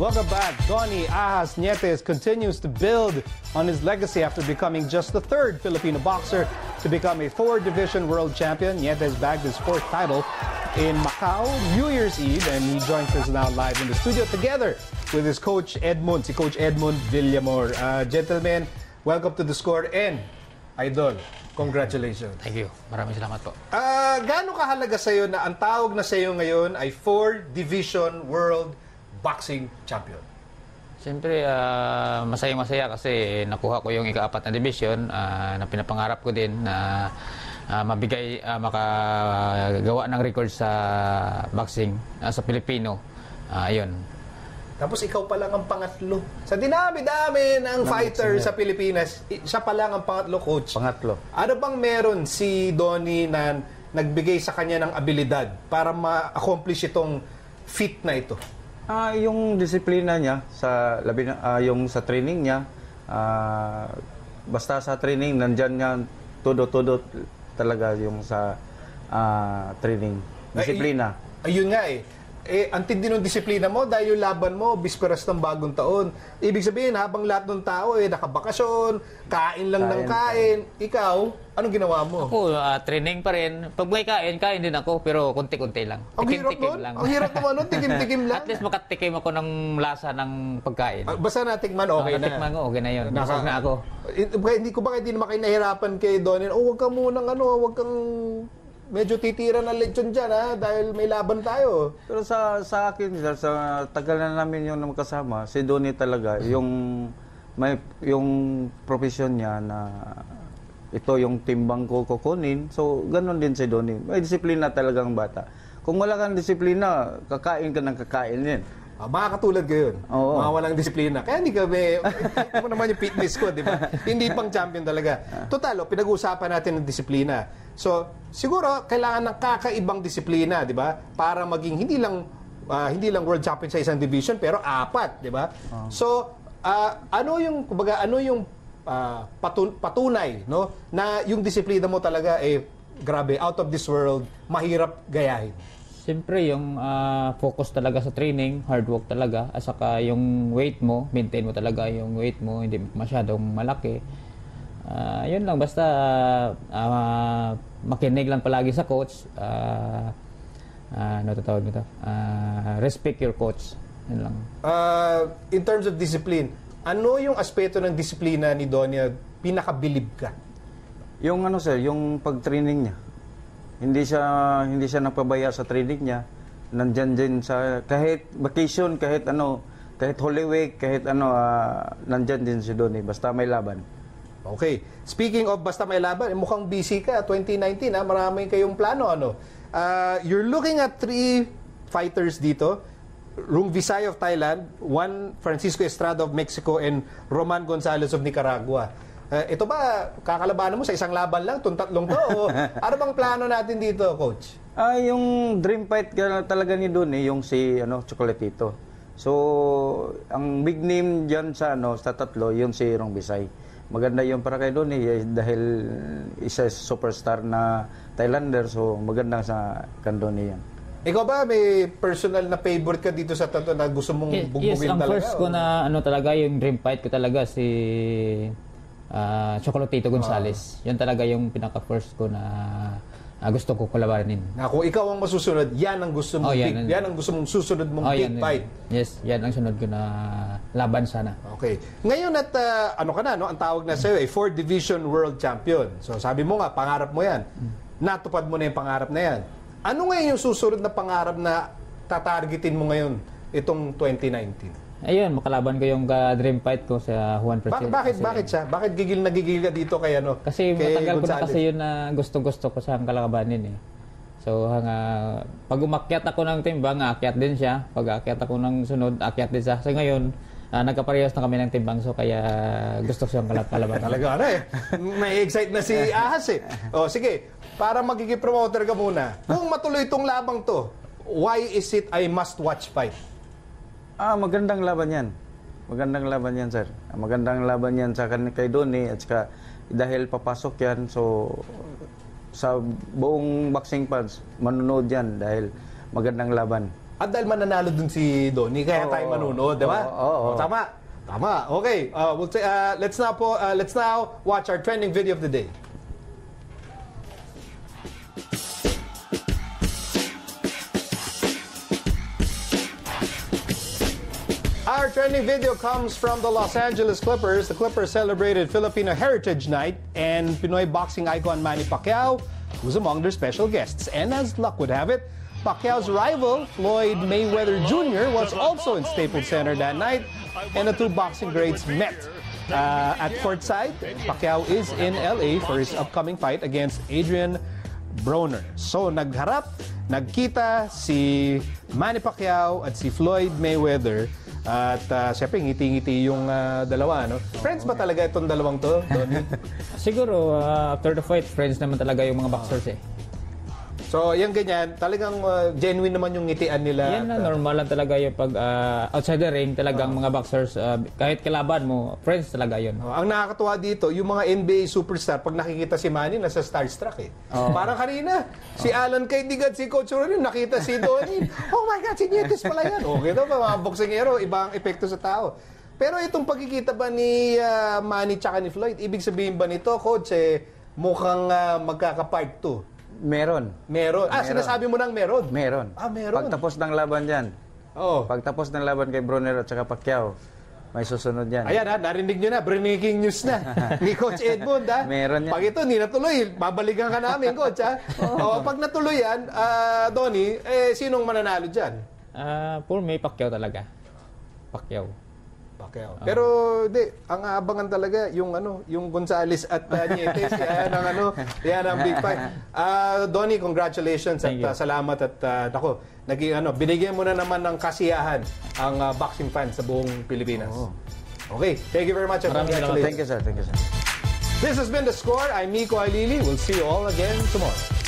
Welcome back. Donnie Ahas Nietes continues to build on his legacy after becoming just the third Filipino boxer to become a four-division world champion. Nietes bagged his fourth title in Macau New Year's Eve, and he joins us now live in the studio together with his coach Edmund, si Coach Edmund Villamor. Gentlemen, welcome to The Score, and Idol, congratulations. Thank you. Maraming salamat po. Gaano kahalaga sa'yo na ang tawag na sa'yo ngayon ay four-division world boxing champion? Siyempre, masayang-masaya kasi nakuha ko yung ika-4 na division na pinapangarap ko din na makagawa ng record sa boxing sa Pilipino. Ayun. Tapos ikaw pa lang ang pangatlo. Sa dinami-dami ng fighter sa Pilipinas, siya pa lang ang pangatlo, coach. Pangatlo. Ano bang meron si Donnie na nagbigay sa kanya ng abilidad para ma-accomplish itong feat na ito? Yung disiplina niya sa yung sa training niya, basta sa training nandyan niya todo talaga yung sa training. Disiplina. Ayun nga eh. Ang tindi ng disiplina mo dahil yung laban mo, bisperas ng bagong taon. Ibig sabihin, habang lahat ng tao nakabakasyon, kain lang ng kain. Ikaw, anong ginawa mo? Ako, training pa rin. Pag may kain din ako, pero konti-konti lang. Tikim-tikim lang. Ang hirap naman nun, tikim-tikim lang. At least makatikim ako ng lasa ng pagkain. Basta natikman, okay na. Natikman ko, okay na yun. Busog na ako. Hindi naman kayo nahirapan kay Donnie. Huwag ka munang huwag kang medyo titira ng lechon dyan, dahil may laban tayo. Pero sa akin, sa tagal na namin yung magkasama, si Donnie talaga, yung profession niya na ito yung timbang ko kukunin. So, ganun din si Donnie. May disiplina talagang bata. Kung wala kang disiplina, kakain ka ng kakain din. Mga katulad ko yun. Oo. Mga walang disiplina. Kaya hindi kami, ito naman yung fitness ko, di ba? Hindi pang champion talaga. Total, pinag-uusapan natin ng disiplina. So, siguro, kailangan ng kakaibang disiplina, di ba? Para maging hindi lang world champion sa isang division, pero 4, di ba? So, ano yung patunay, no? Na yung disiplina mo talaga, grabe, out of this world, mahirap gayahin. Siyempre, yung focus talaga sa training, hard work talaga, at saka yung weight mo, maintain mo talaga yung weight mo, hindi masyadong malaki. Yun lang, basta makinig lang palagi sa coach. Ano tatawag nito? Respect your coach. Yun lang. In terms of discipline, ano yung aspeto ng disiplina ni Donnie pinakabilib ka? Yung sir, yung pag-training niya. Hindi siya nagpabaya sa training niya. Nandyan din sa kahit vacation, kahit Holy Week, kahit nandyan din si Donnie basta may laban. Okay. Speaking of basta may laban, mukhang busy ka 2019 maraming kayong plano You're looking at 3 fighters dito. Rung Visay of Thailand, Francisco Estrada of Mexico, and Roman Gonzalez of Nicaragua. Ito ba, kakalabanan mo sa isang laban lang, itong tatlong to? Ano bang plano natin dito, Coach? Yung dream fight talaga ni Donnie, yung si Chocolatito. So, ang big name dyan sa tatlo, yung si Rung Visay. Maganda yung para kay Donnie dahil isa superstar na Thailander, so maganda sa kan Donnie yan. Ikaw ba, may personal na favorite ka dito sa tatlo na gusto mong bugbugin ang talaga? First ko na talaga, yung dream fight ko talaga si Chocolatito Gonzalez. Yan talaga yung pinaka-first ko na gusto ko kalabanin. Kung ikaw ang masusunod, yan ang gusto mong yan ang gusto mong susunod mong big fight. Yes, yan ang sunod ko na laban sana. Okay. Ngayon at ang tawag na sa'yo four-division world champion. So sabi mo nga, pangarap mo yan. Natupad mo na yung pangarap na yan. Ano ngayon yung susunod na pangarap na tatargetin mo ngayon itong 2019? Ayun, makalaban ko yung dream fight ko sa Juan Francisco. Bakit siya? Bakit gigil ka dito kay Kasi kay matagal ko na Gonzalez? kasi yun na gusto ko siyang kalabanin So, pag umakyat ako ng timbang, aakyat din siya. Pag aakyat ako ng sunod, aakyat din siya. So ngayon, nagkaparehas na kami ng timbang, so kaya gusto ko siyang kalabanin. Talaga may excite na si Ahas O sige, para magiging promoter ka muna. Kung matuloy itong labang to, why is it a must-watch fight? Magandang laban yan. Magandang laban yan, sir. Magandang laban yan sa kay Donnie at saka dahil papasok yan, so sa buong boxing fans, manonood yan dahil magandang laban. At dahil mananalo dun si Donnie, kaya tayo manunood, di ba? Oo. Tama. Tama. Okay. Let's now watch our trending video of the day. Our trending video comes from the Los Angeles Clippers. The Clippers celebrated Filipino Heritage Night, and Pinoy boxing icon Manny Pacquiao was among their special guests. And as luck would have it, Pacquiao's rival, Floyd Mayweather Jr., was also in Staples Center that night, and the two boxing greats met at courtside. Pacquiao is in LA for his upcoming fight against Adrian Broner. So nagkita si Manny Pacquiao at si Floyd Mayweather. At siyempre, ngiti-ngiti yung dalawa, no? Friends ba talaga itong dalawang to, Donnie? Siguro, after the fight, friends naman talaga yung mga boxers eh. So, yung ganyan, talagang genuine naman yung ngitian nila. Yan na, normal lang talaga yung pag outside the ring, talagang mga boxers, kahit kalaban mo, friends talaga yun. Ang nakakatuwa dito, yung mga NBA superstar, pag nakikita si Manny, nasa starstruck eh. Parang kanina, si Alan Kaidigan, si Coach Ronin, nakita si Donnie. Oh my God, si Nietes pala yan. Okay daw, mga boksingero, ibang epekto sa tao. Pero itong pagkikita ba ni Manny tsaka ni Floyd, ibig sabihin ba nito, Coach, mukhang magkaka-part 2? Meron. Sinasabi mo nang meron? Meron. Meron. Pagtapos ng laban dyan. Oo. Pagtapos ng laban kay Broner at saka Pacquiao, may susunod yan. Ayan narinig nyo na, breaking news na ni Coach Edmund ha. Meron yan. Pag ito, hindi natuloy, babalikan ka namin, Coach ha. Pag natuloy yan, Donnie, sinong mananalo dyan? For me, Pacquiao talaga. Pacquiao. Pero ang abangan talaga yung yung Gonzales at Nietes, yan ang big fight. Donnie, congratulations at salamat at binigyan mo na naman ng kasiyahan ang boxing fans sa buong Pilipinas. Okay, thank you very much and congratulations. Thank you, sir. This has been The Score. I'm Miko Alili. We'll see you all again tomorrow.